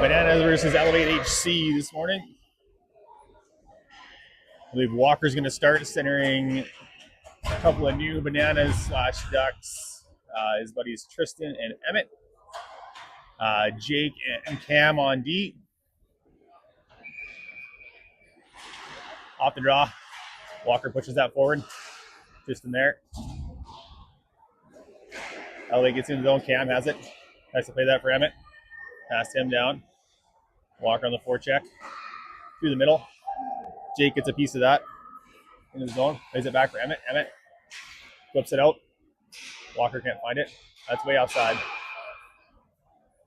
Bananas versus Elevate HC this morning. I believe Walker's going to start, centering a couple of new Bananas / Ducks. His buddies Tristan and Emmett. Jake and Cam on D. Off the draw. Walker pushes that forward. Tristan there. Elevate gets into the zone. Cam has it. Tries to play that for Emmett. Pass him down. Walker on the forecheck. Through the middle. Jake gets a piece of that. Into the zone. Plays it back for Emmett. Emmett flips it out. Walker can't find it. That's way outside.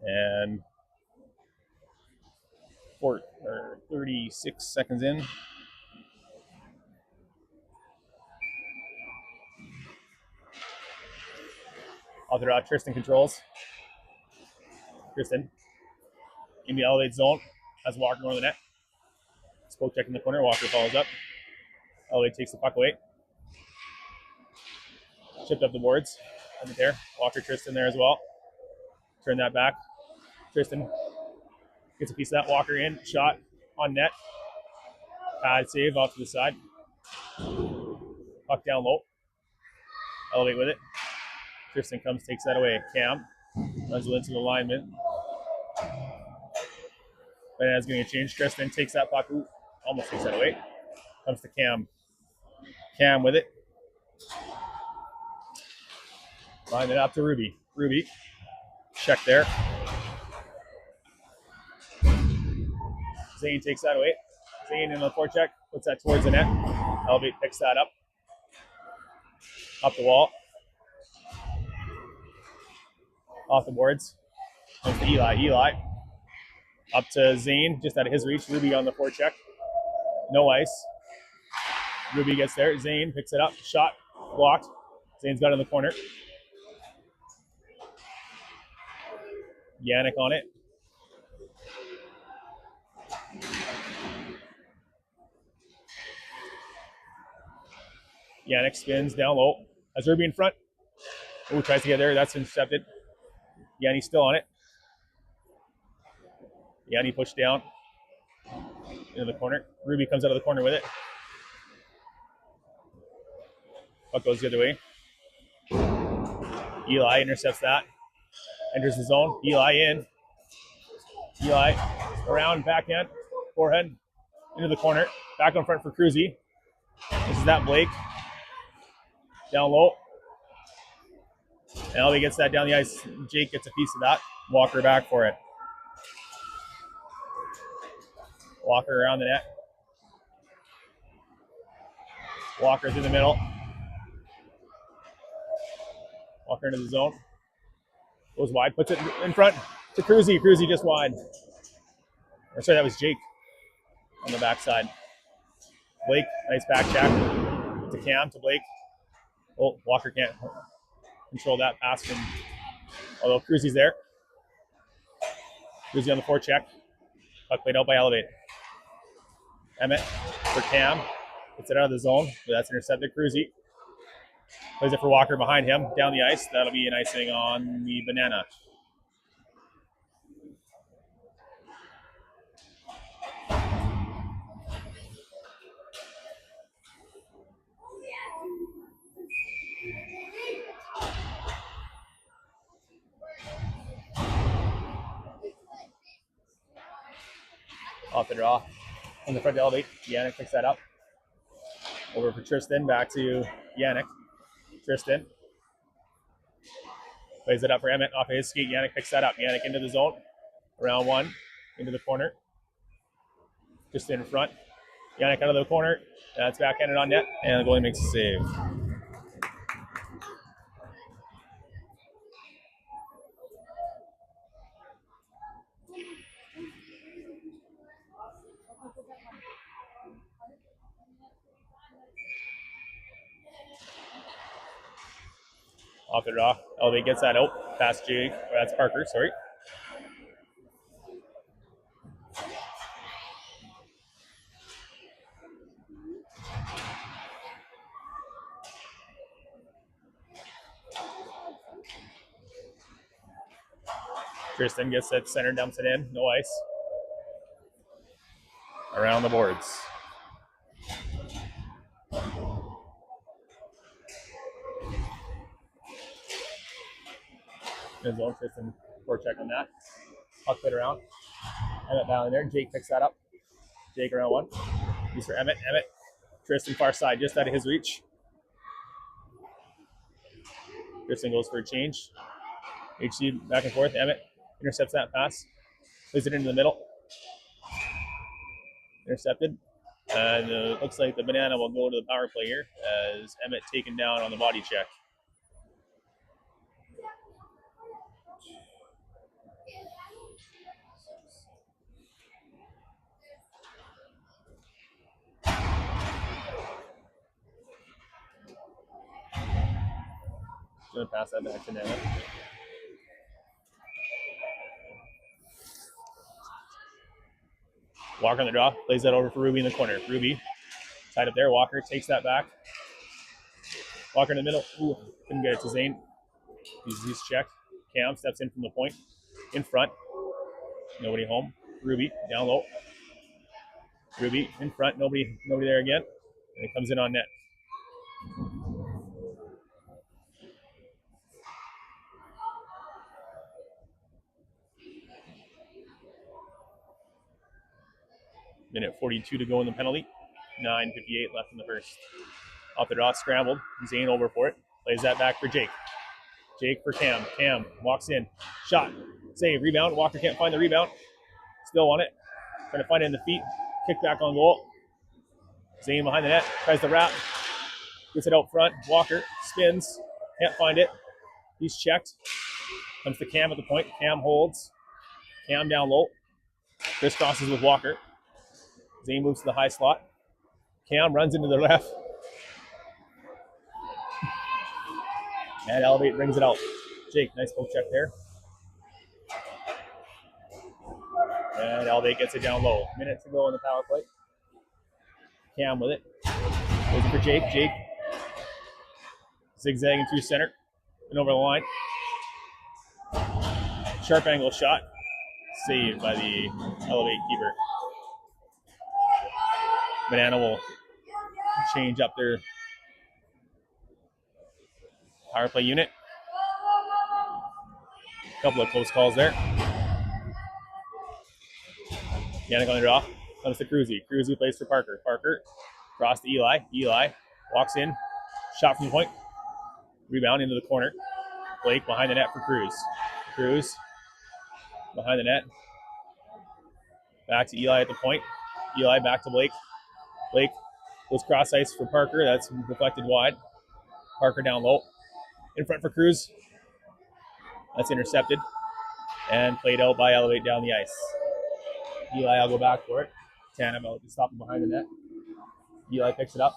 And 36 seconds in. Off the draw, Tristan controls. Tristan in the Elevate zone. Has Walker going to the net. Spoke check in the corner. Walker follows up. Elevate takes the puck away. Chipped up the boards. Right there. Walker, Tristan there as well. Turn that back. Tristan gets a piece of that. Walker in. Shot on net. Pad save off to the side. Puck down low. Elevate with it. Tristan comes, takes that away. Cam runs it into the lineman. Bananas getting a change. Tristan takes that puck. Ooh, almost takes that away. Comes to Cam. Cam with it. Line it up to Ruby. Ruby. Check there. Zane takes that away. Zane in the forecheck. Puts that towards the net. Elevate picks that up. Up the wall. Off the boards. Comes to Eli. Eli. Up to Zane. Just out of his reach. Ruby on the forecheck. No ice. Ruby gets there. Zane picks it up. Shot. Blocked. Zane's got it in the corner. Yannick on it. Yannick spins down low. Has Ruby in front. Oh, tries to get there. That's intercepted. Yanni's still on it. Yanni pushed down into the corner. Ruby comes out of the corner with it. Puck goes the other way. Eli intercepts that. Enters the zone. Eli in. Eli around, backhand, forehand, into the corner. Back on front for Cruzy. This is that Blake. Down low. And Elby gets that down the ice. Jake gets a piece of that. Walker back for it. Walker around the net. Walker through the middle. Walker into the zone. Goes wide, puts it in front to Cruzy. Cruzy just wide. Or sorry, that was Jake on the backside. Blake, nice back check to Cam, to Blake. Oh, Walker can't control that pass from, although Cruzy's there. Cruzy on the forecheck. Puck played out by Elevate. Emmett for Cam. Gets it out of the zone, but that's intercepted. Cruzy plays it for Walker behind him, down the ice. That'll be an icing on the banana. Off the draw. On the front to Elevate. Yannick picks that up. Over for Tristan. Back to Yannick. Tristan plays it up for Emmett off of his skate. Yannick picks that up. Yannick into the zone. Around one. Into the corner. Just in front. Yannick out of the corner. That's backhanded on net. And the goalie makes a save. Off the draw. Elevate gets that out. Past Jake. Or that's Parker, sorry. Tristan gets it center, dumps it in. No ice. Around the boards. His own Tristan forecheck on that. Puck put around. Emmett down in there. Jake picks that up. Jake around one. He's for Emmett. Emmett. Tristan far side, just out of his reach. Tristan goes for a change. HC back and forth. Emmett intercepts that pass. Plays it into the middle. Intercepted. And it looks like the banana will go to the power play here as Emmett taken down on the body check. Going to pass that back to Nana. Walker on the draw, plays that over for Ruby in the corner. Ruby tied up there. Walker takes that back. Walker in the middle. Ooh, couldn't get it to Zane. He's checked. Cam steps in from the point. In front. Nobody home. Ruby down low. Ruby in front. Nobody there again. And it comes in on net. Minute 42 to go in the penalty. 9:58 left in the first. Off the draw, scrambled. Zane over for it. Plays that back for Jake. Jake for Cam. Cam walks in. Shot. Save. Rebound. Walker can't find the rebound. Still on it. Trying to find it in the feet. Kick back on goal. Zane behind the net. Tries to wrap. Gets it out front. Walker spins. Can't find it. He's checked. Comes to Cam at the point. Cam holds. Cam down low. Crisscrosses with Walker. Zane moves to the high slot. Cam runs into the left. And Elevate brings it out. Jake, nice poke check there. And Elevate gets it down low. Minute to go in the power play. Cam with it. Goes for Jake. Jake zigzagging through center and over the line. Sharp angle shot. Saved by the Elevate keeper. Banana will change up their power play unit. A couple of close calls there. Yannick on the draw. Comes to Cruzy. Cruzy plays for Parker. Parker cross to Eli. Eli walks in. Shot from the point. Rebound into the corner. Blake behind the net for Cruz. Cruz behind the net. Back to Eli at the point. Eli back to Blake. Blake goes cross ice for Parker. That's deflected wide. Parker down low. In front for Cruz. That's intercepted. And played out by Elevate down the ice. Eli will go back for it. Tanem out to stop him behind the net. Eli picks it up.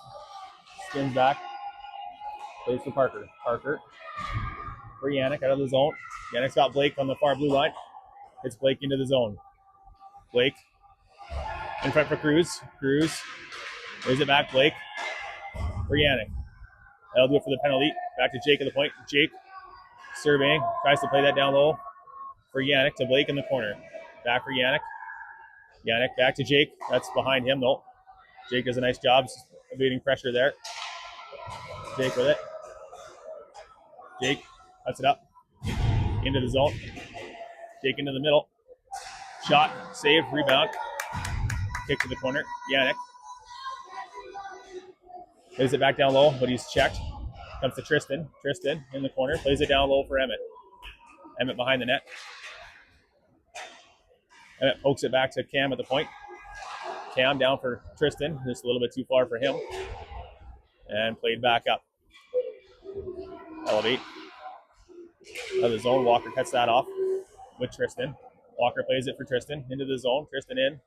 Spins back. Plays for Parker. Parker for Yannick out of the zone. Yannick's got Blake on the far blue line. Hits Blake into the zone. Blake in front for Cruz. Cruz plays it back. Blake for Yannick. That'll do it for the penalty. Back to Jake at the point. Jake surveying. Tries to play that down low for Yannick to Blake in the corner. Back for Yannick. Yannick back to Jake. That's behind him though. Jake does a nice job evading pressure there. Jake with it. Jake cuts it up. Into the zone. Jake into the middle. Shot. Save. Rebound. Kick to the corner. Yannick. Plays it back down low, but he's checked. Comes to Tristan. Tristan in the corner. Plays it down low for Emmett. Emmett behind the net. Emmett pokes it back to Cam at the point. Cam down for Tristan. Just a little bit too far for him. And played back up. Elevate. Out of the zone. Walker cuts that off with Tristan. Walker plays it for Tristan. Into the zone. Tristan in.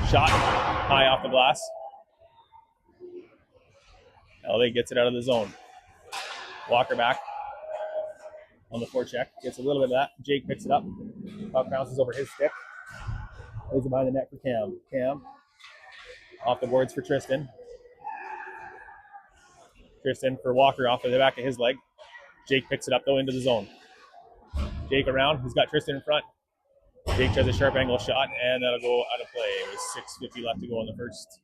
Shot. High off the glass. Elevate gets it out of the zone. Walker back on the forecheck. Gets a little bit of that. Jake picks it up. Puck bounces over his stick. Plays it behind the net for Cam. Cam off the boards for Tristan. Tristan for Walker off of the back of his leg. Jake picks it up though into the zone. Jake around. He's got Tristan in front. Jake tries a sharp angle shot, and that'll go out of play with 6:50 left to go in the first.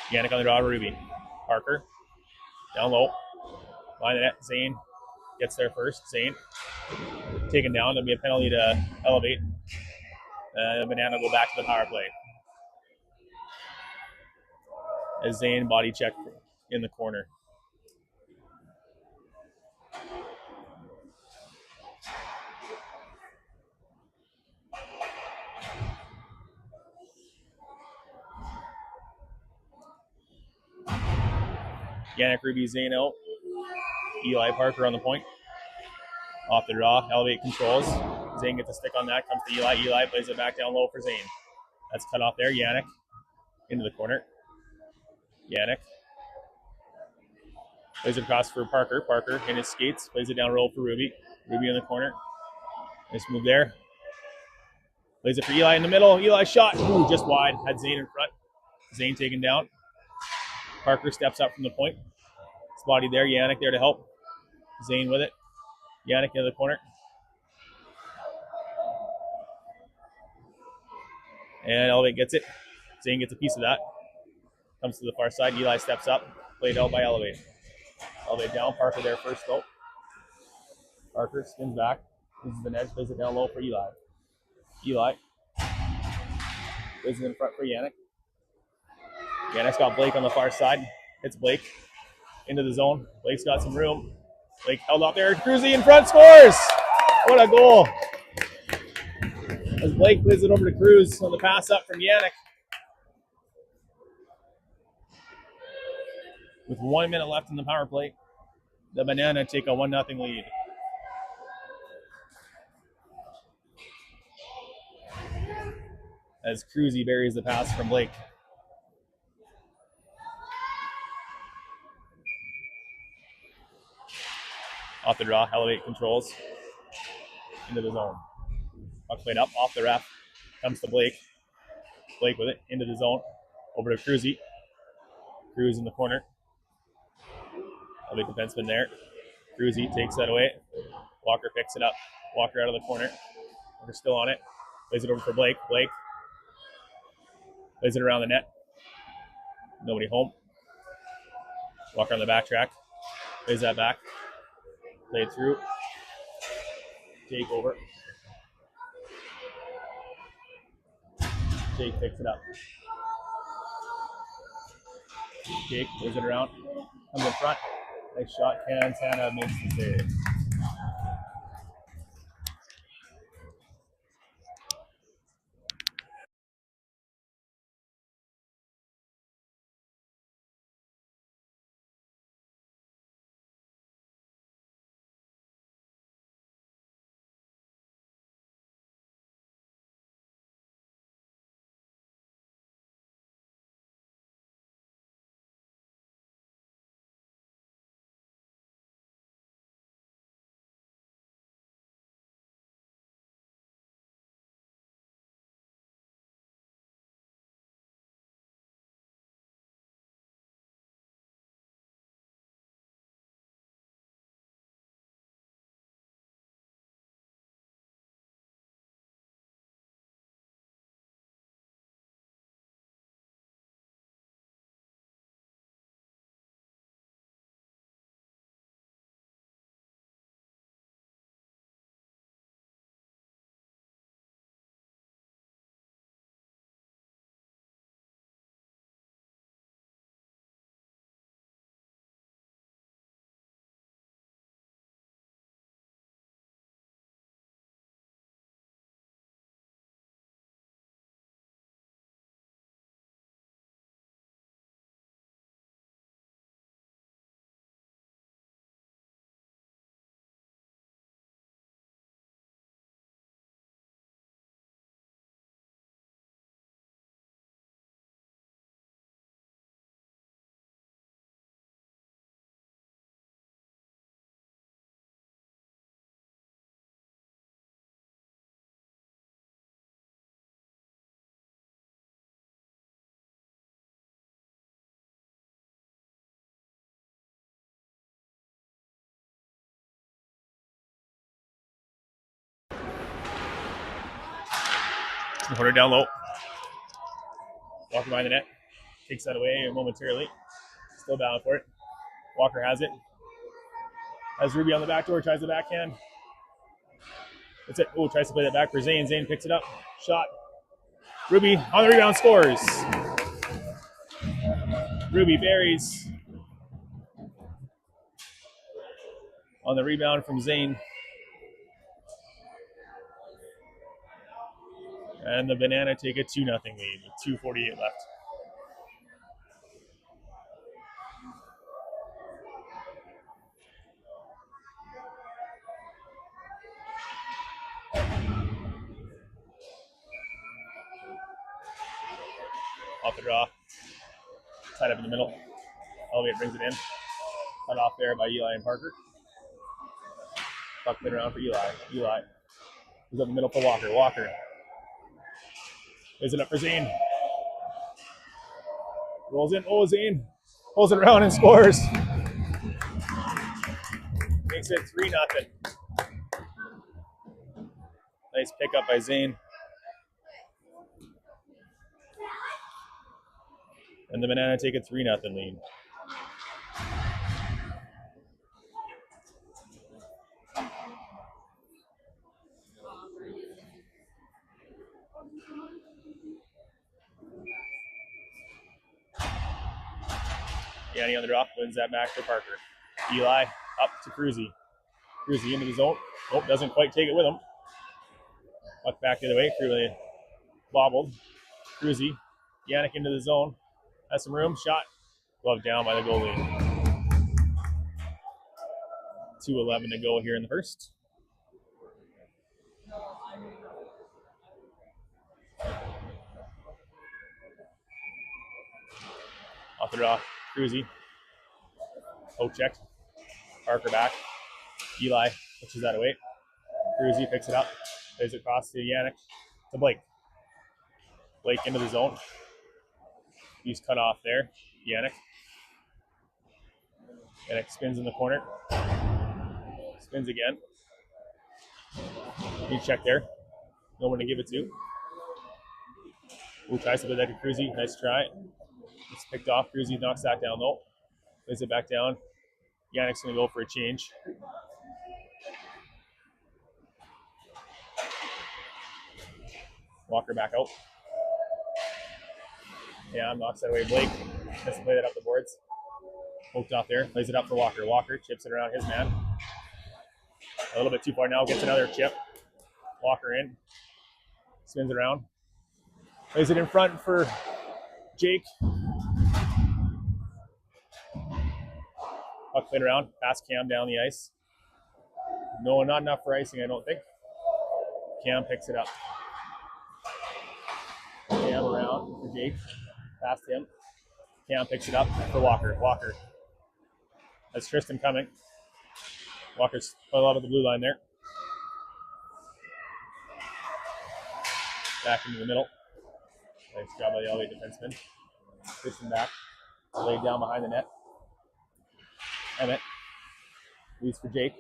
Yannick on the draw, Ruby. Parker, down low. Line the net, Zane gets there first. Zane taken down. There'll be a penalty to elevate. Banana will go back to the power play. As Zane body check in the corner. Yannick, Ruby, Zane out. Eli Parker on the point. Off the draw, elevate controls. Zane gets a stick on that, comes to Eli. Eli plays it back down low for Zane. That's cut off there. Yannick into the corner. Yannick plays it across for Parker. Parker in his skates, plays it down roll for Ruby. Ruby in the corner. Nice move there. Plays it for Eli in the middle. Eli shot. Ooh, just wide. Had Zane in front. Zane taken down. Parker steps up from the point. Spotty there. Yannick there to help. Zane with it. Yannick into the corner. And Elevate gets it. Zane gets a piece of that. Comes to the far side. Eli steps up. Played out by Elevate. Elevate down. Parker there first though. Parker spins back. Uses the edge. Plays it down low for Eli. Eli plays it in front for Yannick. Yannick's got Blake on the far side. Hits Blake into the zone. Blake's got some room. Blake held up there. Cruzy in front, scores! What a goal. As Blake plays it over to Cruz on the pass up from Yannick. With 1 minute left in the power play, the Banana take a 1-0 lead. As Cruzy buries the pass from Blake. Off the draw, Elevate controls. Into the zone. Puck played up, off the ref. Comes to Blake. Blake with it, into the zone. Over to Cruzy. Cruz in the corner. Elevate defenseman there. Cruzy takes that away. Walker picks it up. Walker out of the corner. Walker still on it. Plays it over for Blake. Blake plays it around the net. Nobody home. Walker on the backtrack. Plays that back. Play it through. Jake over. Jake picks it up. Jake plays it around. Comes in front. Nice shot. Cantana makes the save. Corner down low. Walker behind the net. Takes that away momentarily. Still down for it. Walker has it. Has Ruby on the back door. Tries the backhand. That's it. Oh, tries to play that back for Zane. Zane picks it up. Shot. Ruby on the rebound, scores. Ruby buries on the rebound from Zane. And the Banana take a 2-0 lead with 2:48 left. Off the draw. Tied up in the middle. Elliott brings it in. Cut off there by Eli and Parker. Puck played around for Eli. Eli was up the middle for Walker. Walker is it up for Zane. Rolls in. Oh, Zane pulls it around and scores. Makes it 3-0. Nice pickup by Zane. And the Banana take a 3-0 lead. Yanni on the drop, wins that back for Parker. Eli up to Cruzy. Cruzy into the zone. Oh, doesn't quite take it with him. Puck back the other way. Cruzy bobbled. Cruzy. Yannick into the zone. Has some room. Shot. Glove down by the goalie. 2:11 to go here in the first. Off the draw. Cruzy. Oh, checked. Parker back. Eli pushes that away. Cruzy picks it up. Plays it across to Yannick. To Blake. Blake into the zone. He's cut off there. Yannick. Yannick spins in the corner. Spins again. Need check there. No one to give it to. Ooh, tries to play that to Cruzy. Nice try. It's picked off. Cruzy knocks that down though. Plays it back down. Yannick's going to go for a change. Walker back out. Yeah, knocks that away. Blake has to play that up the boards. Poked off there. Plays it up for Walker. Walker chips it around his man. A little bit too far now. Gets another chip. Walker in. Spins it around. Plays it in front for Jake. Puck played around. Pass Cam down the ice. No, not enough for icing, I don't think. Cam picks it up. Cam around for Jake. Past him. Cam picks it up for Walker. Walker. That's Tristan coming. Walker's put a lot of the blue line there. Back into the middle. Nice job by the LA defenseman. Tristan back. Laid down behind the net. Emmett. Leads for Jake.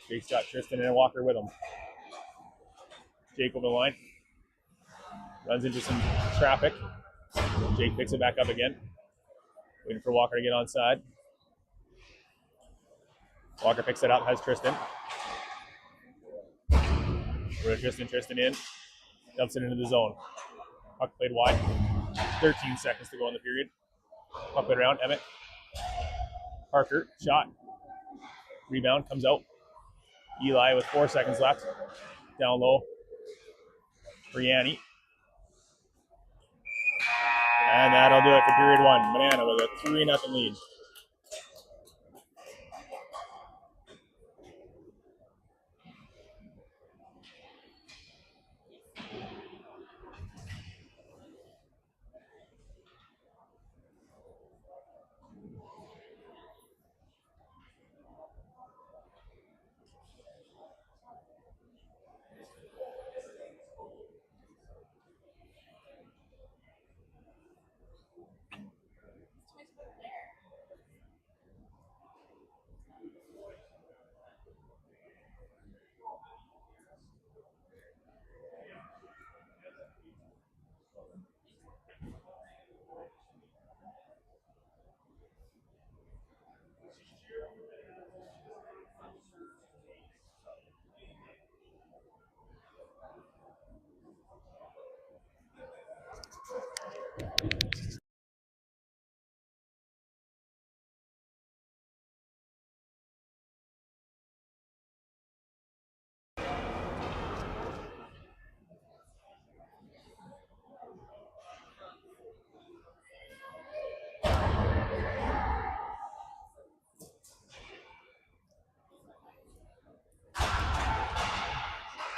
Jake's got Tristan and Walker with him. Jake over the line. Runs into some traffic. Jake picks it back up again. Waiting for Walker to get onside. Walker picks it up, has Tristan. Tristan in. Dumps it into the zone. Puck played wide. 13 seconds to go in the period. Puck played around. Emmett. Parker. Shot. Rebound. Comes out. Eli with 4 seconds left. Down low for Yanni. And that'll do it for period one. Banana with a 3-0 lead.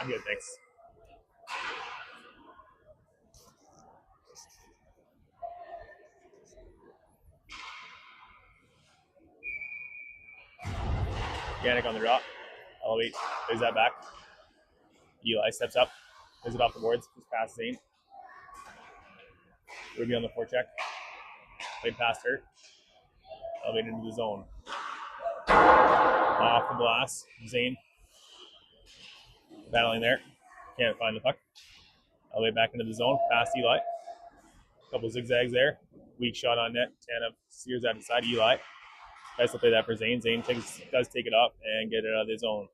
I'm good, thanks. Yannick on the drop. Elevate. Plays that back. Eli steps up. Plays it off the boards. Just past Zane. Ruby on the forecheck. Played past her. Elevate into the zone. Off the glass. Zane. Battling there. Can't find the puck. Elevate back into the zone. Past Eli. Couple zigzags there. Weak shot on net. Tana steers that inside. Eli. Tries to play that for Zane. Zane does take it up and get it out of the zone.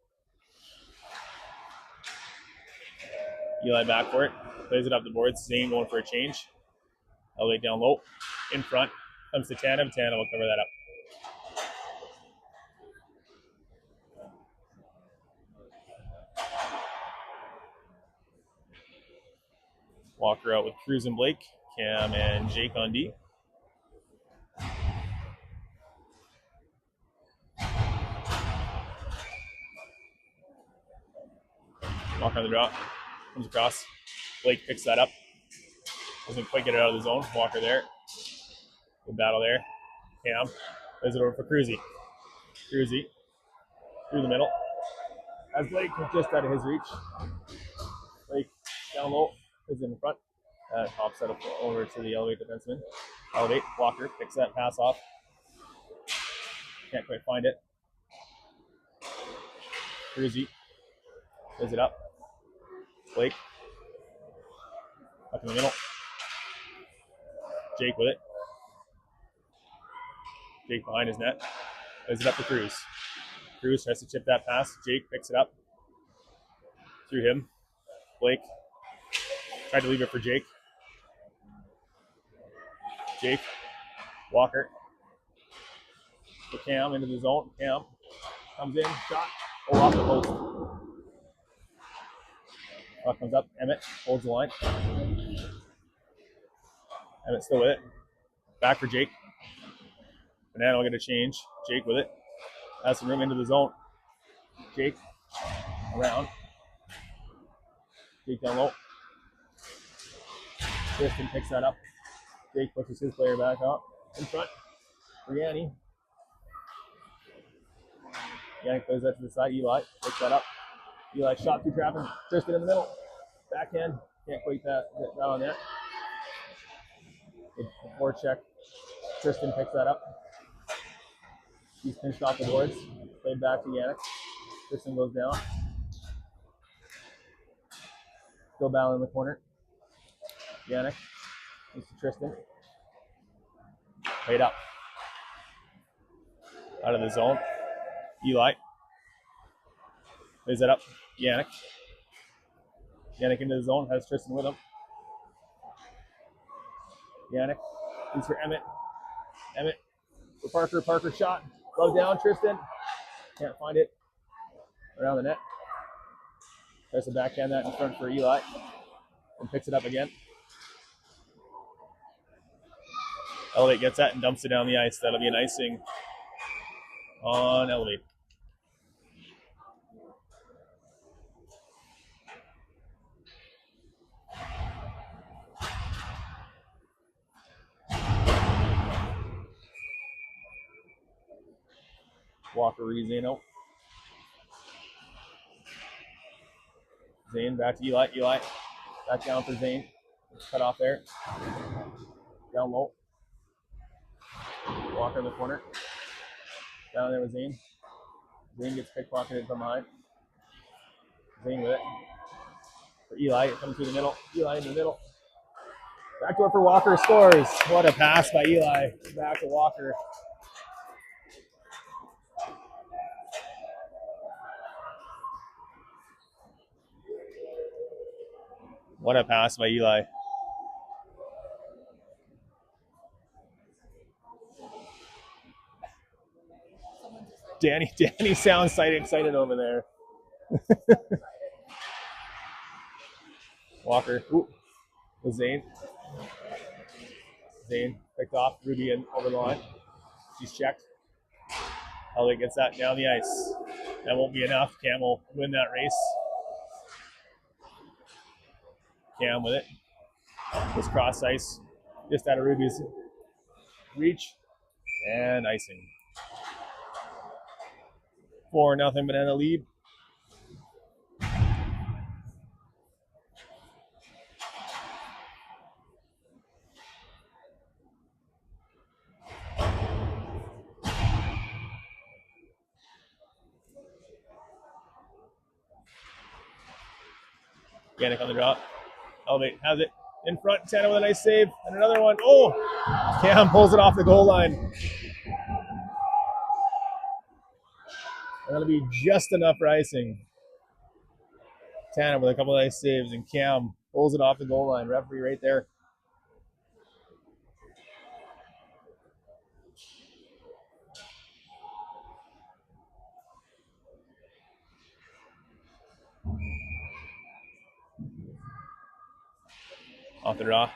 Eli back for it. Plays it up the boards. Zane going for a change. Elevate down low. In front. Comes to Tana. Tana will cover that up. Walker out with Cruz and Blake. Cam and Jake on D. Walker on the drop. Comes across. Blake picks that up. Doesn't quite get it out of the zone. Walker there. Good battle there. Cam plays it over for Cruzy. Cruzy through the middle. As Blake just out of his reach. Blake down low. Is in front. Hops that over to the Elevate defenseman. Elevate. Walker picks that pass off. Can't quite find it. Cruzy plays it up. Blake up in the middle. Jake with it. Jake behind his net. Plays it up to Cruz. Cruz tries to chip that pass. Jake picks it up. Through him. Blake tried to leave it for Jake. Jake. Walker. For Cam into the zone. Cam comes in. Shot. Oh, off the post. Puck comes up. Emmett holds the line. Emmett still with it. Back for Jake. Banana will get a change. Jake with it. Has some room into the zone. Jake around. Jake down low. Tristan picks that up. Jake pushes his player back up. In front for Yanni. Yanni plays that to the side. Eli picks that up. Eli shot through traffic. Tristan in the middle. Backhand. Can't quite get that on net. Good forecheck. Tristan picks that up. He's pinched off the boards. Played back to Yannick. Tristan goes down. Still battling in the corner. Yannick. Needs to Tristan. Played up. Out of the zone. Eli. Plays that up. Yannick. Yannick into the zone. Has Tristan with him. Yannick. He's for Emmett. Emmett for Parker. Parker shot. Low down. Tristan. Can't find it. Around the net. Tries to backhand that in front for Eli. And picks it up again. Elevate gets that and dumps it down the ice. That'll be an icing on Elevate. Walker Zane out. Zane back to Eli. Eli back down for Zane. Cut off there. Down low. Walker in the corner. Down there with Zane. Zane gets pickpocketed from behind. Zane with it. For Eli, it comes through the middle. Eli in the middle. Backdoor for Walker, scores. What a pass by Eli. Back to Walker. What a pass by Eli. Danny sounds excited over there. Walker. Ooh. With Zane. Zane picked off. Ruby in over the line. She's checked. Elliott gets that down the ice. That won't be enough. Cam will win that race. Cam with it. This cross ice just out of Ruby's reach and icing. 4-0 Banana lead. Yannick on the drop. Elevate has it in front. Tana with a nice save. And another one. Oh! Cam pulls it off the goal line. And that'll be just enough for icing. Tana with a couple of nice saves. And Cam pulls it off the goal line. Referee right there. Off the draw.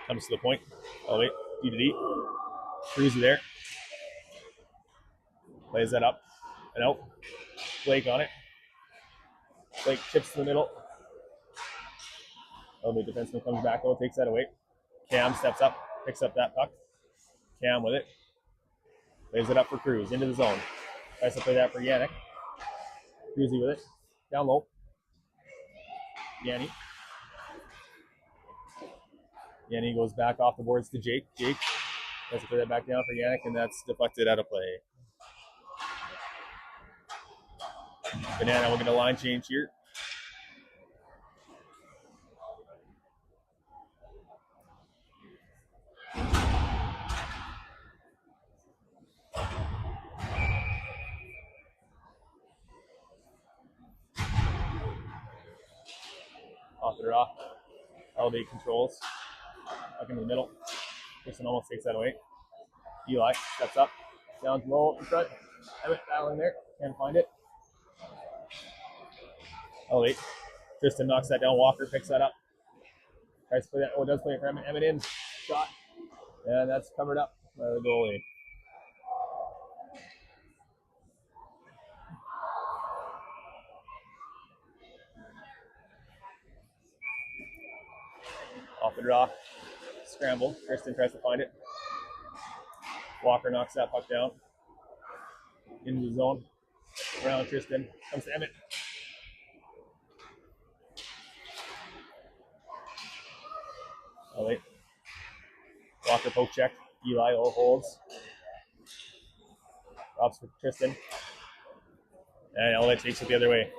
Comes to the point. Elevate. D to D. Cruzy there. Plays that up and out. Blake on it. Blake chips to the middle. Elevate defenseman comes back though, takes that away. Cam steps up, picks up that puck. Cam with it. Lays it up for Cruz into the zone. Tries to play that for Yannick. Cruzy with it. Down low. Yanni. Yanni goes back off the boards to Jake. Jake tries to play that back down for Yannick, and that's deflected out of play. Banana will get a line change here. Off the draw. Elevate controls. Back into the middle. Kristen almost takes that away. Eli steps up. Down low in front. Emmett battling there. Can't find it. Elevate. Tristan knocks that down. Walker picks that up. Tries to play that. Oh, does play it for Emmett. Emmett in. Shot. And that's covered up by the goalie. Off the draw. Scramble. Tristan tries to find it. Walker knocks that puck down. Into the zone. Around Tristan. Comes to Emmett. Elevate. Walker poke check. Eli holds. Drops for Tristan. And Elevate takes it the other way.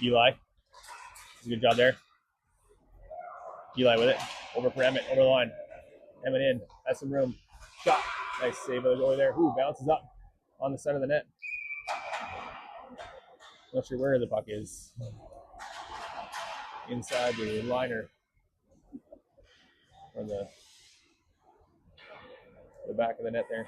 Eli. Does a good job there. Eli with it. Over for Emmett. Over the line. Emmett in. Has some room. Shot. Nice save over there. Ooh, bounces up on the center of the net. Not sure where the puck is. Inside the liner. Or the back of the net there.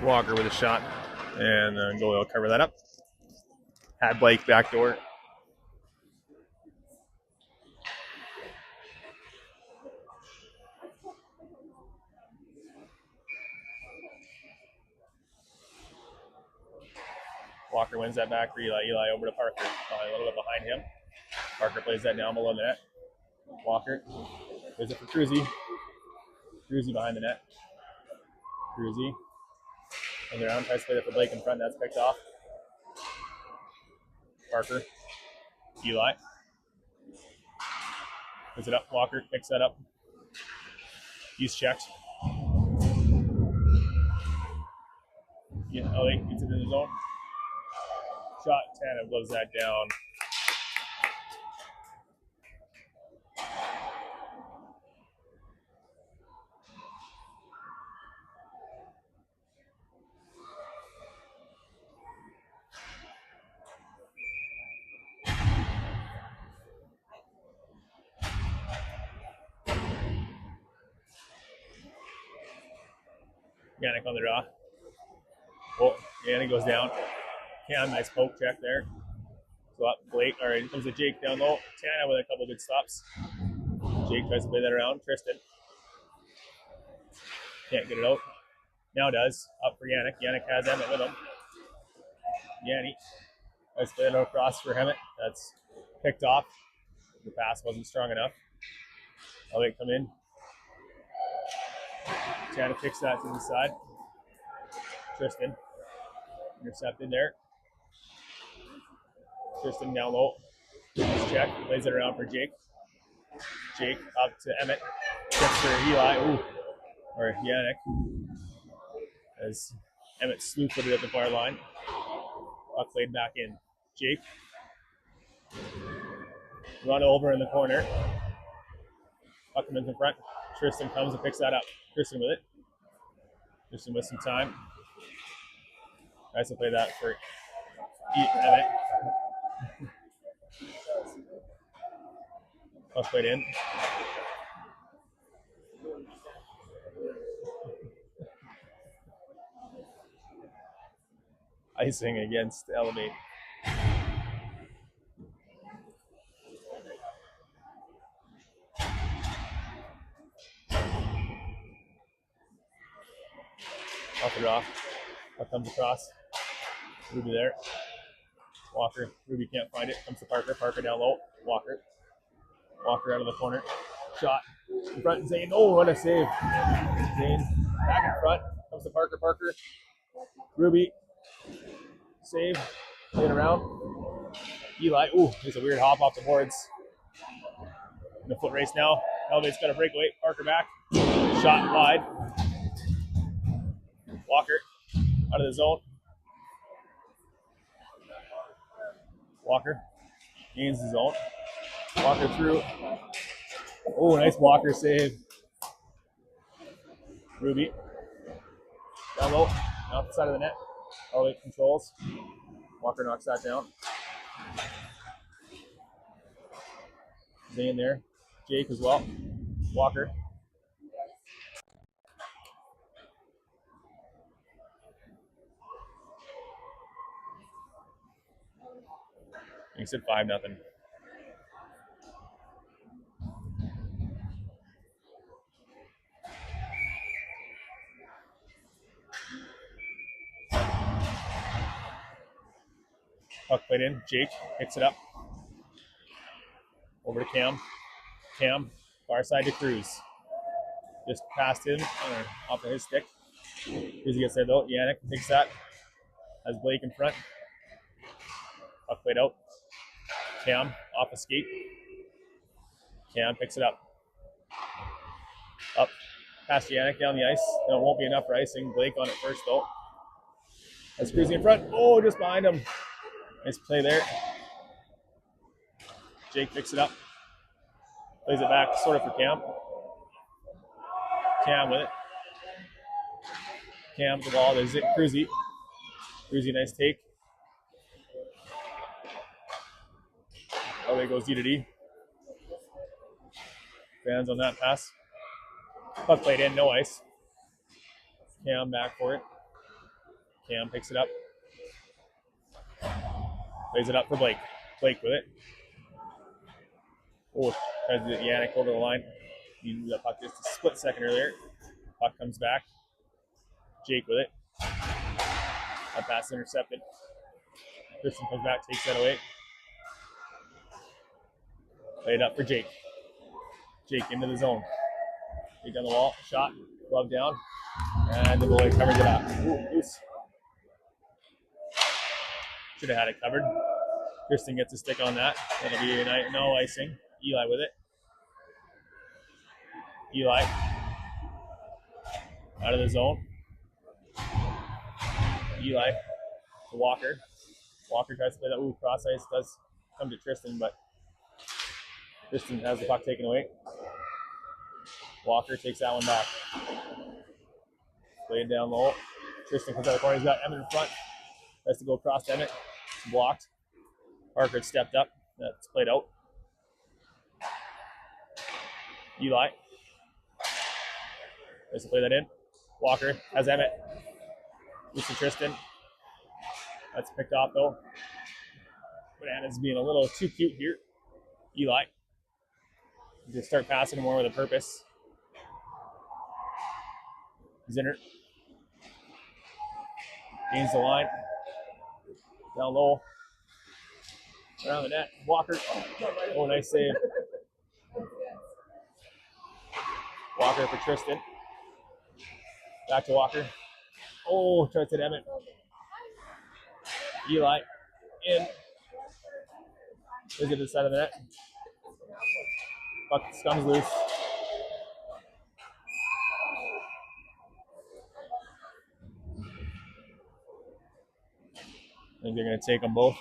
Walker with a shot, and then goalie will cover that up. Had Blake backdoor. Walker wins that back for Eli. Eli over to Parker. A little bit behind him. Parker plays that down below the net. Walker plays it for Cruzy. Cruzy behind the net. Cruzy. And around, tries to play that for Blake in front. That's picked off. Parker. Eli. Puts it up. Walker picks that up. He's checked. Yeah, LA gets it in the zone. Shot. Tana blows that down. Yannick on the draw. Oh, Yannick goes down. Cam, nice poke check there. So up Blake, all right, here comes the Jake down low. Tana with a couple good stops. Jake tries to play that around. Tristan. Can't get it out. Now does. Up for Yannick. Yannick has Emmett with him. Yanni tries to play it across for Emmett. That's picked off. The pass wasn't strong enough. Elliott come in. Tana kicks that to the side. Tristan intercepted there. Tristan down low. Nice check. Plays it around for Jake. Jake up to Emmett. Checks for Eli. Ooh. Or Yannick. As Emmett slew-footed it at the far line. Puck played back in. Jake. Run over in the corner. Puck comes in front. Tristan comes and picks that up. Tristan with it. Tristan with some time. Tries to play that for Emmett. Puck played in. Icing against Elevate. Off the draw. Puck comes across. Ruby there. Walker. Ruby can't find it. Comes to Parker. Parker down low. Walker. Walker out of the corner. Shot. In front. Zane. Oh, what a save. Zane back in front. Comes to Parker. Parker. Ruby. Save. Play it around. Eli. Ooh, there's a weird hop off the boards. In the foot race now. Elevate's got a breakaway. Parker back. Shot wide. Walker out of the zone. Walker gains the zone. Walker through. Oh, nice Walker save. Ruby. Down low. Off the side of the net. Elliott controls. Walker knocks that down. Zane there. Jake as well. Walker. Makes it 5-0. Puck played in. Jake picks it up. Over to Cam. Cam, far side to Cruz. Just past him, off of his stick. Cruz gets there though. Yannick takes that. Has Blake in front. Puck played out. Cam off a skate. Cam picks it up. Up past Yannick down the ice. No, it won't be enough for icing. Blake on it first though. Has Cruzy in front. Oh, just behind him. Nice play there. Jake picks it up. Plays it back sort of for Cam. Cam with it. Cam the ball. There's it. Cruzy. Cruzy, nice take. Oh, there goes D to D. Fans on that pass. Puck played in, no ice. Cam back for it. Cam picks it up. Plays it up for Blake. Blake with it. Oh, tries to get Yannick over the line. He moved that puck just a split second earlier. Puck comes back. Jake with it. That pass intercepted. Tristan comes back, takes that away. Laid up for Jake. Jake into the zone. Jake on the wall. Shot. Glove down. And the goalie covers it up. Ooh, loose. Should have had it covered. Tristan gets a stick on that. That'll be no icing. Eli with it. Eli. Out of the zone. Eli to Walker. Walker tries to play that. Ooh, cross ice does come to Tristan, but Tristan has the puck taken away. Walker takes that one back. Played down low. Tristan comes out of the corner. He's got Emmett in front. Tries to go across to Emmett. It's blocked. Parker stepped up. That's played out. Eli. Tries to play that in. Walker has Emmett. Looks to Tristan. That's picked off though. Bananas being a little too cute here. Eli. Just start passing more with a purpose. Zinner. Gains the line. Down low. Around the net. Walker. Oh, nice save. Walker for Tristan. Back to Walker. Oh, tries to Emmett. Eli. In. Is it the side of the net? Puck comes loose. I think they're going to take them both.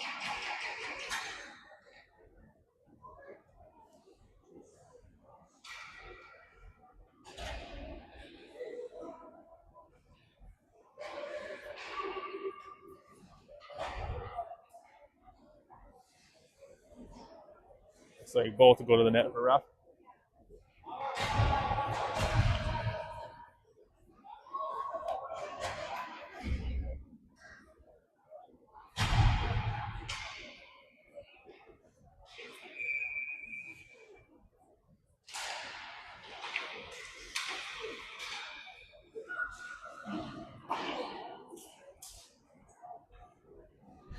Looks like both will go to the net for rough.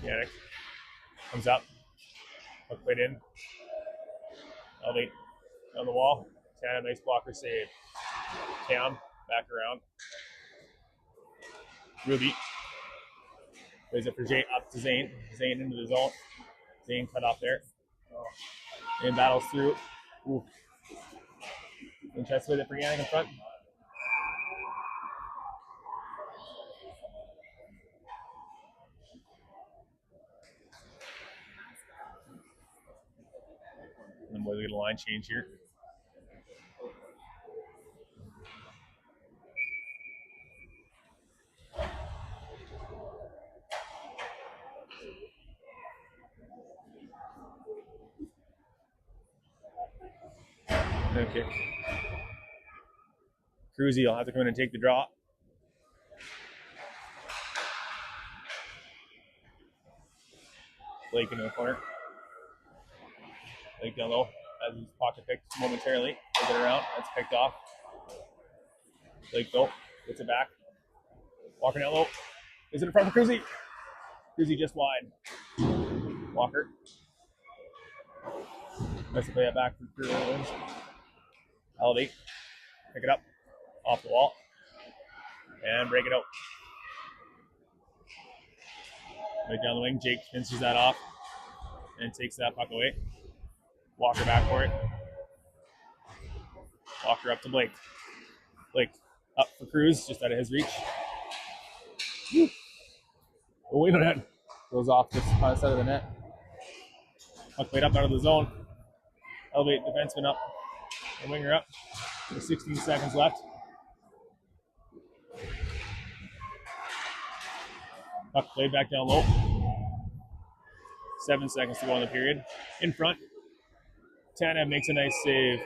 Yannick comes up. Puck played in. Elvie on the wall. Cam, nice blocker save. Cam back around. Ruby plays it for Jay up to Zane. Zane into the zone. Zane cut off there. Zane battles through. Ooh. And tries to with it for Yannick in front. And then we get a line change here. Okay. Cruzy will have to come in and take the draw. Blake into the corner. Blake down low as his pocket picked momentarily. Takes it around. That's picked off. Blake though gets it back. Walker down low. Is it in front of Cruzy? Cruzy just wide. Walker. Nice to play that back for Crew. Elevate. Pick it up. Off the wall. And break it out. Right down the wing. Jake finishes that off. And takes that puck away. Walker back for it. Walker up to Blake. Blake up for Cruz, just out of his reach. Woo. Oh, wait on that. Goes off this side of the net. Puck played up out of the zone. Elevate defenseman up. The winger up. There's 16 seconds left. Puck played back down low. 7 seconds to go in the period. In front. Tanev makes a nice save.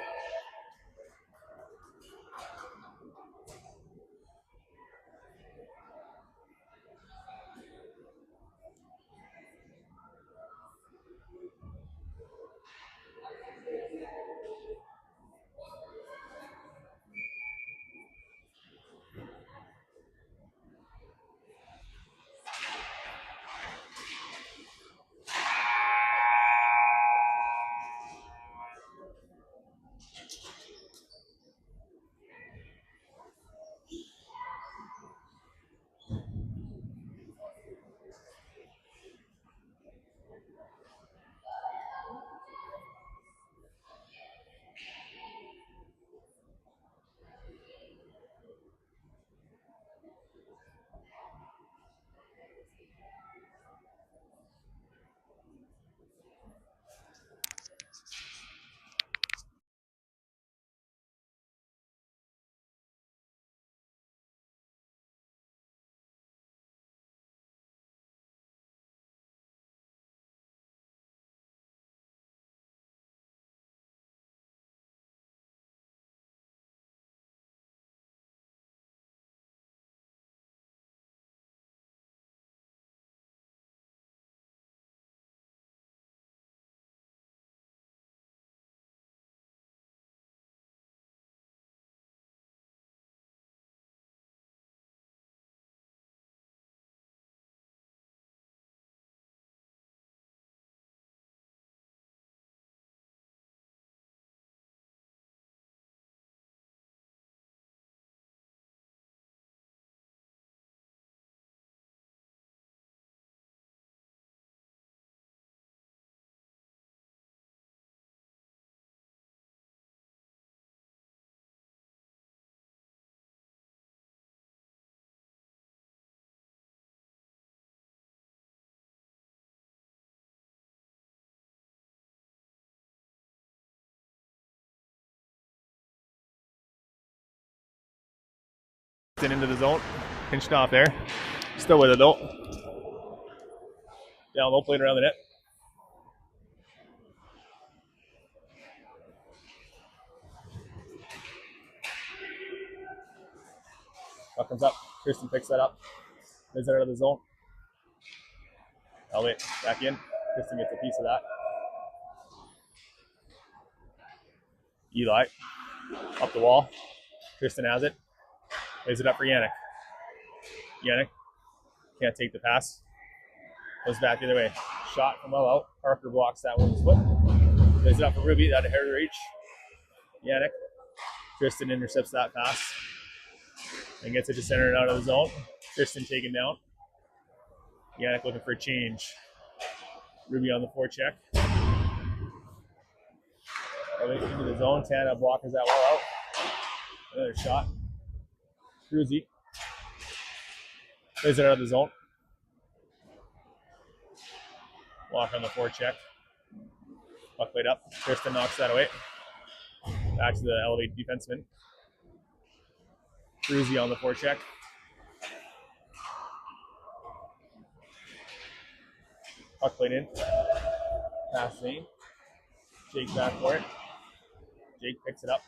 Tristan into the zone. Pinched off there. Still with it though. Down low, playing around the net. Puck comes up. Tristan picks that up. Moves it out of the zone. Elliott back in. Tristan gets a piece of that. Eli up the wall. Tristan has it. Lays it up for Yannick. Yannick can't take the pass. Goes back the other way. Shot from well out. Parker blocks that one with his foot. Lays it up for Ruby. That a hair to reach. Yannick. Tristan intercepts that pass. And gets it to center it out of the zone. Tristan taken down. Yannick looking for a change. Ruby on the forecheck. Into the zone. Tana blockers that well out. Another shot. Cruzy. Plays it out of the zone. Walk on the forecheck. Puck played up. Tristan knocks that away. Back to the elevated defenseman. Cruzy on the forecheck. Puck played in. Pass Zane. Jake back for it. Jake picks it up.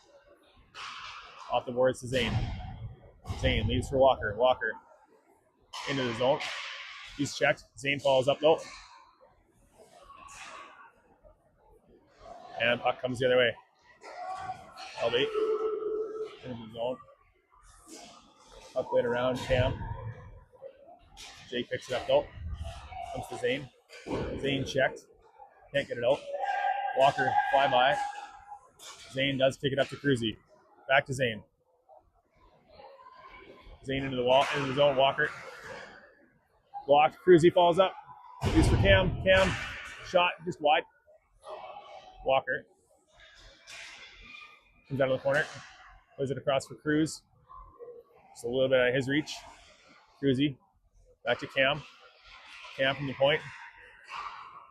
Off the boards to Zane. Zane leaves for Walker. Walker into the zone. He's checked. Zane follows up though. And puck comes the other way. Elbate into the zone. Puck played around Cam. Jake picks it up though. Comes to Zane. Zane checked. Can't get it out. Walker fly by. Zane does pick it up to Cruzy. Back to Zane. Zane into the wall, into the zone. Walker blocked. Cruzy falls up. Use for Cam. Cam shot just wide. Walker comes out of the corner. Plays it across for Cruz. Just a little bit out of his reach. Cruzy back to Cam. Cam from the point.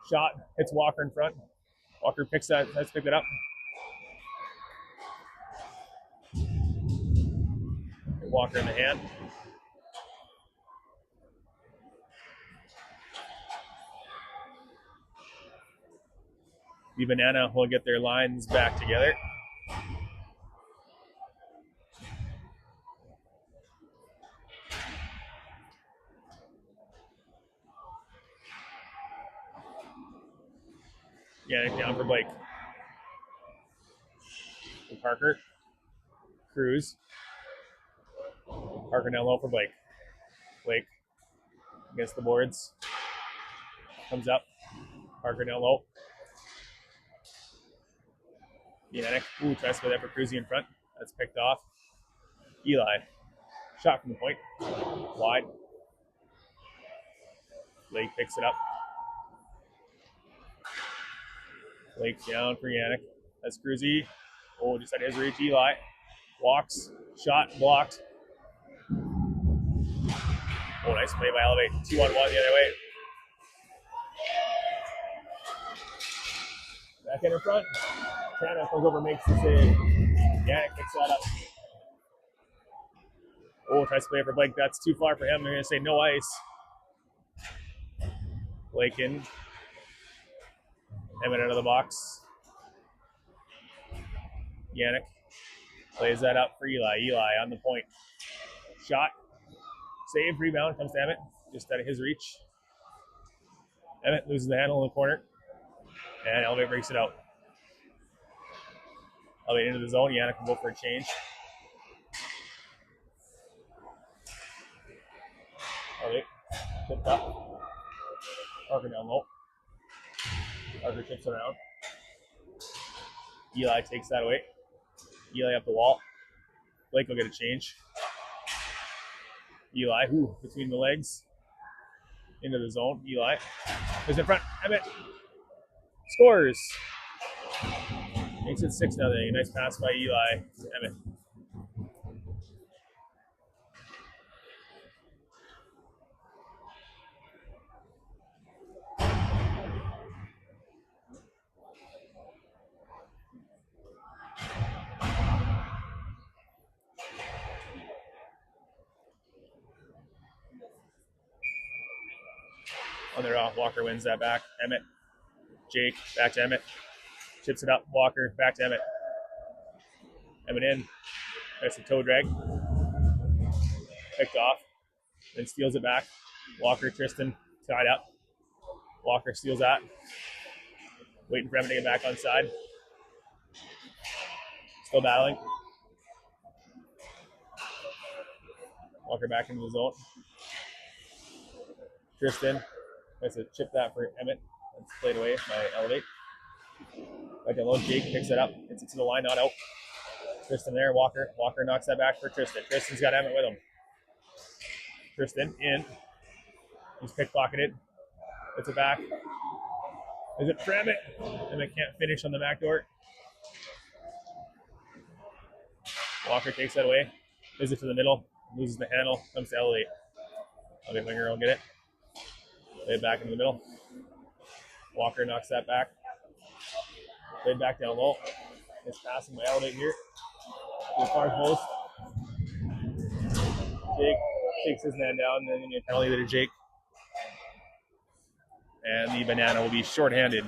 Shot hits Walker in front. Walker picks that. Let's pick it up. Walker in the hand. The Banana will get their lines back together. Yannick down for Blake. For Parker. Cruz. Parker down low for Blake. Blake against the boards. Comes up. Parker down low. Yannick. Ooh, tries to go there for Cruzy in front. That's picked off. Eli. Shot from the point. Wide. Blake picks it up. Blake down for Yannick. That's Cruzy. Oh, just at his reach. Eli. Walks. Shot blocked. Oh, nice play by Elevate. 2-on-1 the other way. Back in front. Tana comes over, makes the save. Yannick picks that up. Oh, tries to play for Blake. That's too far for him. They're going to say no ice. Blake in. Emmett out of the box. Yannick plays that up for Eli. Eli on the point. Shot. Save, rebound, comes to Emmett. Just out of his reach. Emmett loses the handle in the corner. And Elevate breaks it out. Elevate into the zone. Yannick can go for a change. Elevate tipped up. Parker down low. Parker tips around. Eli takes that away. Eli up the wall. Blake will get a change. Eli, between the legs. Into the zone. Eli is in front. Emmett scores. Makes it 6-0. Nice pass by Eli. Emmett. on the draw. Walker wins that back. Emmett. Jake, back to Emmett. Chips it up. Walker, back to Emmett. Emmett in. That's a toe drag. Picked off. Then steals it back. Walker, Tristan, tied up. Walker steals that. Waiting for Emmett to get back on side. Still battling. Walker back into the zone. Tristan tries to chip that for Emmett. That's played away by Elevate. Back down low. Jake picks it up. It's to the line, not out. Tristan there. Walker. Walker knocks that back for Tristan. Tristan's got Emmett with him. Tristan in. He's pickpocketed. It's it back. Is it for Emmett? Emmett can't finish on the back door. Walker takes that away. Is it to the middle. Loses the handle. Comes to Elevate. Elevate winger will get it. Lay it back in the middle. Walker knocks that back. Lay it back down low. It's passing by Elevate here. To the far post. Jake takes his man down, and then a penalty to Jake. And the banana will be shorthanded.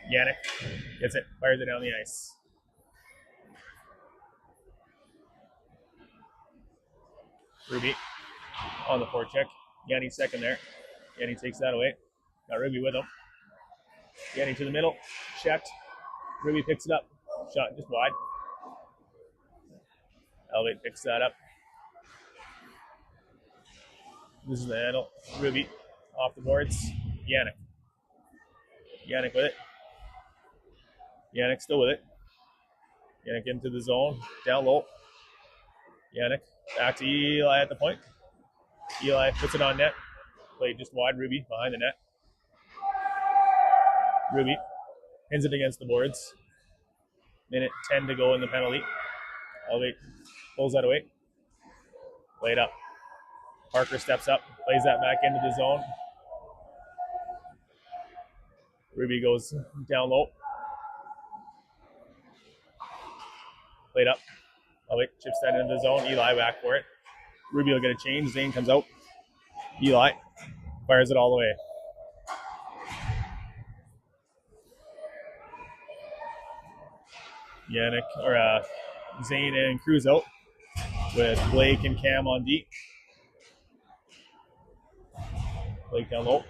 Yannick gets it, fires it down the ice. Ruby on the forecheck. Yanni second there. Yanni takes that away. Got Ruby with him. Yanni to the middle. Checked. Ruby picks it up. Shot just wide. Elevate picks that up. This is the handle. Ruby off the boards. Yannick. Yannick with it. Yannick still with it. Yannick into the zone. Down low. Yannick back to Eli at the point. Eli puts it on net. Played just wide. Ruby behind the net. Ruby pins it against the boards. Minute 10 to go in the penalty. Elevate pulls that away. Played up. Parker steps up. Plays that back into the zone. Ruby goes down low. Played up. Elevate chips that into the zone. Eli back for it. Ruby will get a change. Zane comes out. Eli fires it all the way. Yannick or Zane and Cruz out with Blake and Cam on D. Blake down low.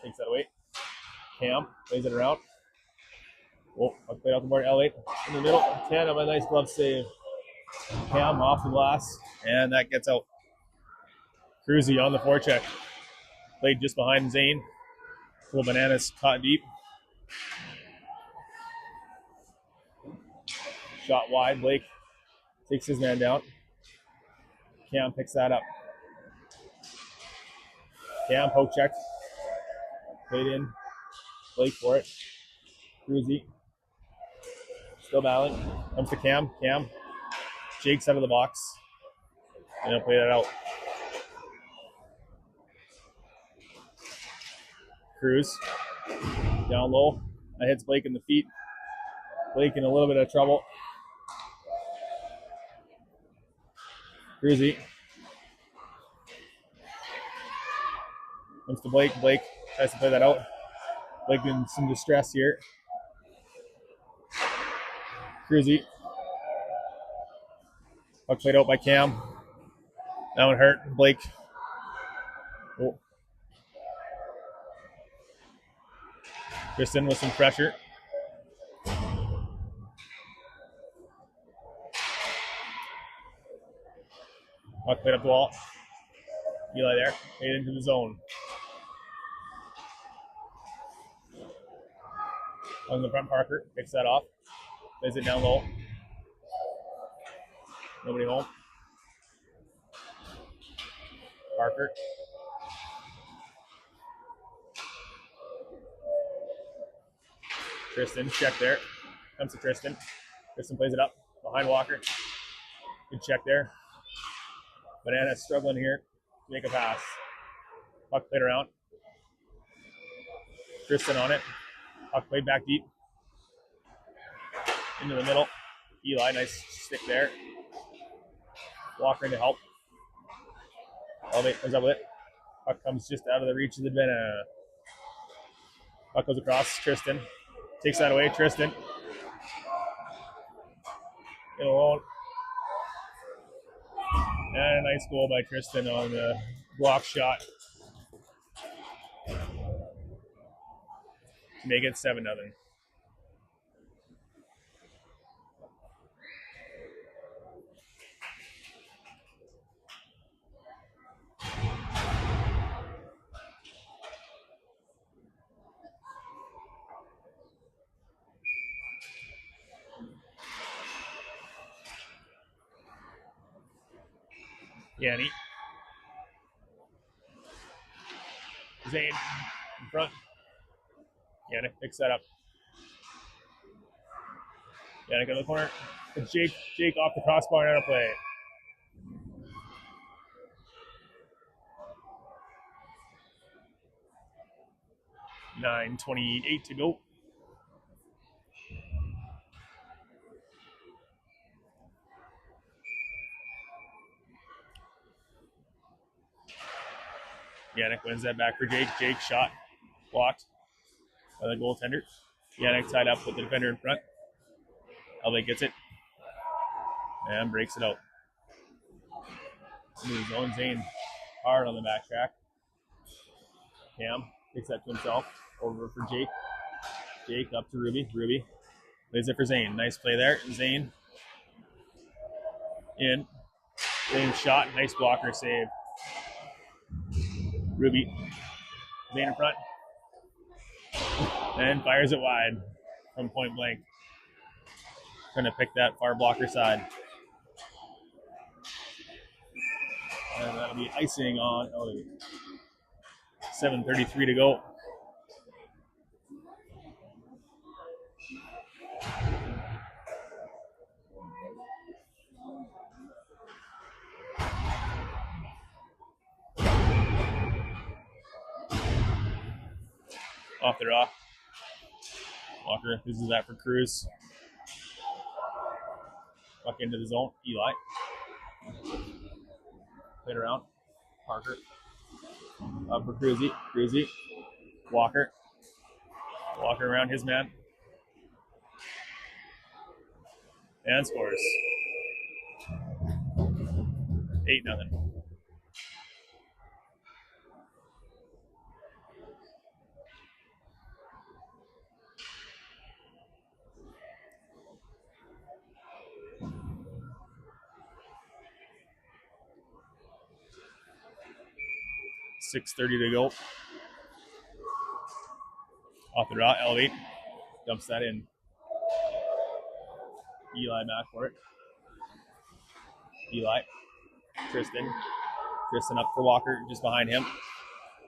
Takes that away. Cam plays it around. Oh, played off the board. Elevate in the middle. 10 of a nice glove save. Cam off the glass, and that gets out. Cruzy on the forecheck. Played just behind Zane. Little bananas caught deep. Shot wide. Blake takes his man down. Cam picks that up. Cam poke checked. Played in. Blake for it. Cruzy. Still battling. Comes to Cam. Cam. Jake's out of the box. And he'll play that out. Cruz. Down low. That hits Blake in the feet. Blake in a little bit of trouble. Cruzy. Comes to Blake. Blake tries to play that out. Blake in some distress here. Cruzy. Puck played out by Cam. That one hurt. Blake. Oh. Tristan with some pressure. Puck played up the wall. Eli there. Made into the zone. On the front, Parker picks that off. Plays it down low. Nobody home. Parker. Tristan, check there. Comes to Tristan. Tristan plays it up behind Walker. Good check there. Banana's struggling here to make a pass. Puck played around. Tristan on it. Puck played back deep. Into the middle. Eli, nice stick there. Walker in to help. Elevate comes up with it. Puck comes just out of the reach of the banana. Puck goes across. Tristan takes that away. Tristan. In alone. And a nice goal by Tristan on the block shot. To make it 7-0. Yanni. Zane in front. Yannick picks that up. Yannick in the corner. It's Jake off the crossbar and out of play. .9:28 to go. Yannick wins that back for Jake. Jake shot. Blocked by the goaltender. Yannick tied up with the defender in front. Elvay gets it. And breaks it out. Into his own Zane. Hard on the back track. Cam takes that to himself. Over for Jake. Jake up to Ruby. Ruby plays it for Zane. Nice play there. Zane in. Zane shot. Nice blocker save. Ruby. Zane in front. And fires it wide from point blank. Trying to pick that far blocker side. And that'll be icing on 7:33 to go. Off the draw. Walker, this is that for Cruz. Puck into the zone. Eli. Played around. Parker. Up for Cruzy. Cruzy. Walker. Walker around his man. And scores. 8-0. .6:30 to go. Off the draw, Elevate. Dumps that in. Eli back for it. Eli. Tristan. Tristan up for Walker, just behind him.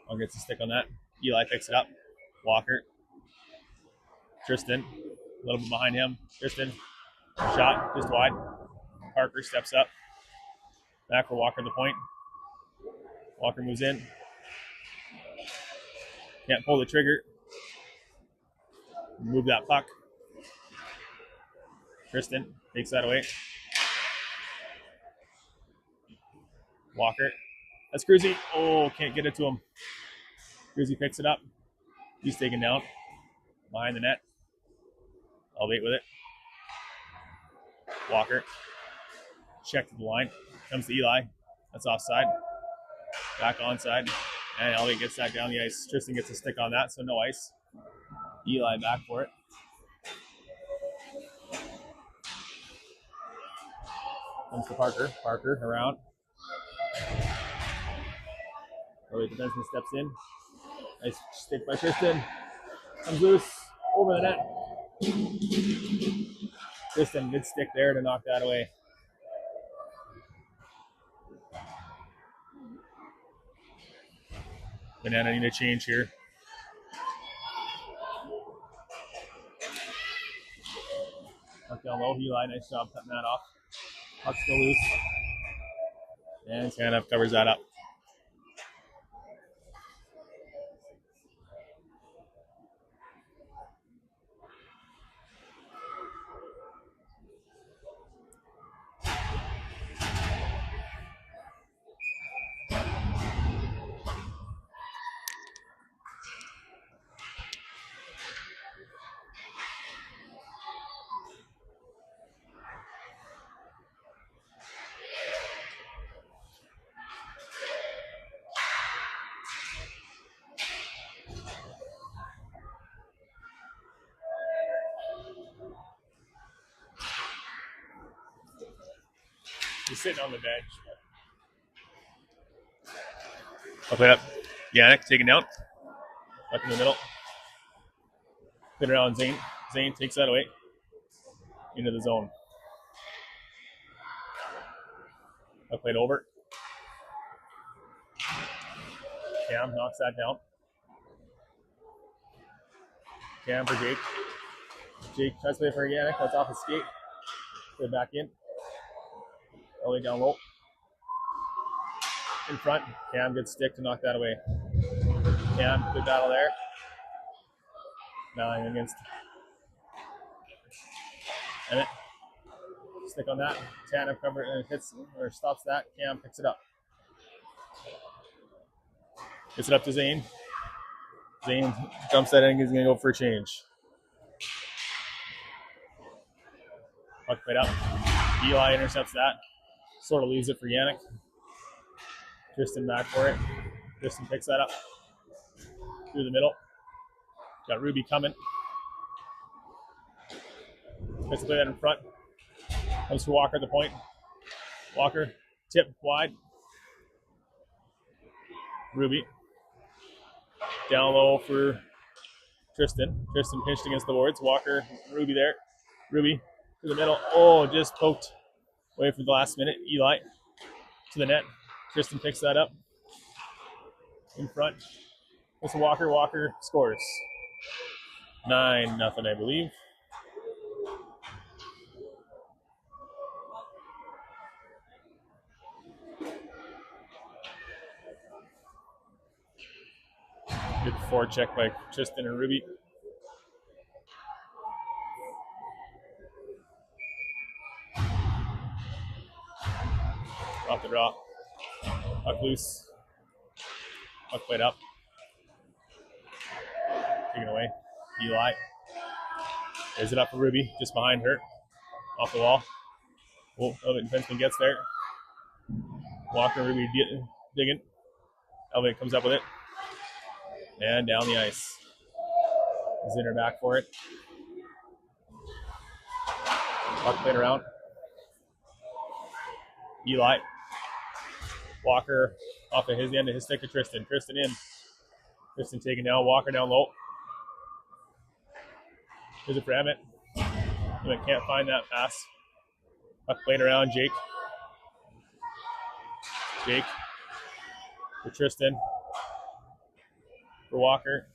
Walker gets a stick on that. Eli picks it up. Walker. Tristan. A little bit behind him. Tristan. Shot, just wide. Parker steps up. Back for Walker at the point. Walker moves in. Can't pull the trigger. Move that puck. Tristan takes that away. Walker. That's Cruzy. Oh, can't get it to him. Cruzy picks it up. He's taken down. Behind the net. I'll wait with it. Walker. Check to the line. Comes to Eli. That's offside. Back onside. And Elliott gets that down the ice. Tristan gets a stick on that, so no ice. Eli back for it. Comes to Parker. Parker around. Elliott defenseman steps in. Nice stick by Tristan. Comes loose. Over the net. Tristan, good stick there to knock that away. Banana need a change here. Puck down low. Eli, nice job cutting that off. Puck still loose. And Tanev covers that up. He's sitting on the bench. I'll play it up. Yannick taken down. Up in the middle. Put it on Zane. Zane takes that away. Into the zone. I played over. Cam knocks that down. Cam for Jake. Jake tries to play for Yannick. That's off his skate. Put it back in. All the way down low. In front. Cam gets stick to knock that away. Cam, good battle there. Now I'm against Emmett. Stick on that. Tanev cover and hits or stops that. Cam picks it up. Gets it up to Zane. Zane jumps that in. He's going to go for a change. Puck played up. Eli intercepts that. Sort of leaves it for Yannick. Tristan back for it. Tristan picks that up. Through the middle. Got Ruby coming. Gets to play that in front. Comes for Walker at the point. Walker, tip wide. Ruby. Down low for Tristan. Tristan pinched against the boards. Walker, Ruby there. Ruby to the middle. Oh, just poked away for the last minute. Eli to the net. Tristan picks that up. In front. It's Walker. Walker scores. 9-0, I believe. Good forecheck by Tristan and Ruby. Off the draw. Puck loose. Puck played up. Taken away. Eli. Is it up for Ruby? Just behind her. Off the wall. Oh, the defenseman gets there. Walker, Ruby digging. Elvin comes up with it. And down the ice. Zinner back for it. Puck played around. Eli. Walker off of his end of his stick to Tristan. Tristan in. Tristan taken down. Walker down low. Here's it for Emmett. Emmett can't find that pass. Puck played around. Jake. Jake. For Tristan. For Walker.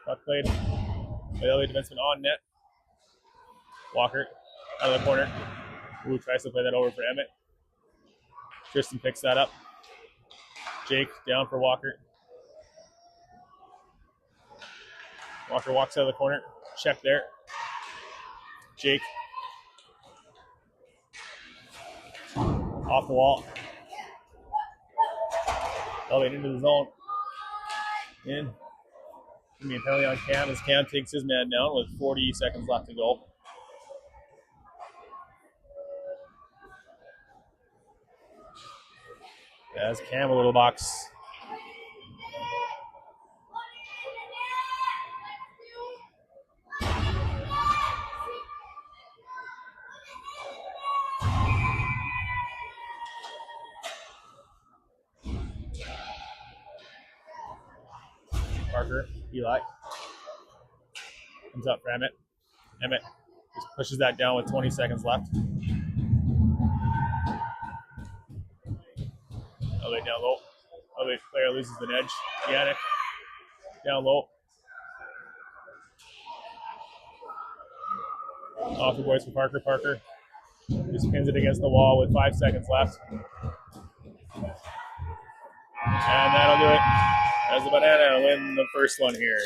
Puck played by the other defenseman on net. Walker out of the corner. Ooh, tries to play that over for Emmett. Tristan picks that up. Jake down for Walker. Walker walks out of the corner. Check there. Jake. Off the wall. Elevate into the zone. In. Gonna be a penalty on Cam as Cam takes his man down with 40 seconds left to go. As Cam a little box. Parker, Eli. Comes up for Emmett. Emmett just pushes that down with 20 seconds left. Elevate down low. Elevate player loses the edge. Yannick down low. Off the boards for Parker. Parker just pins it against the wall with 5 seconds left. And that'll do it. As the Banana win the first one here.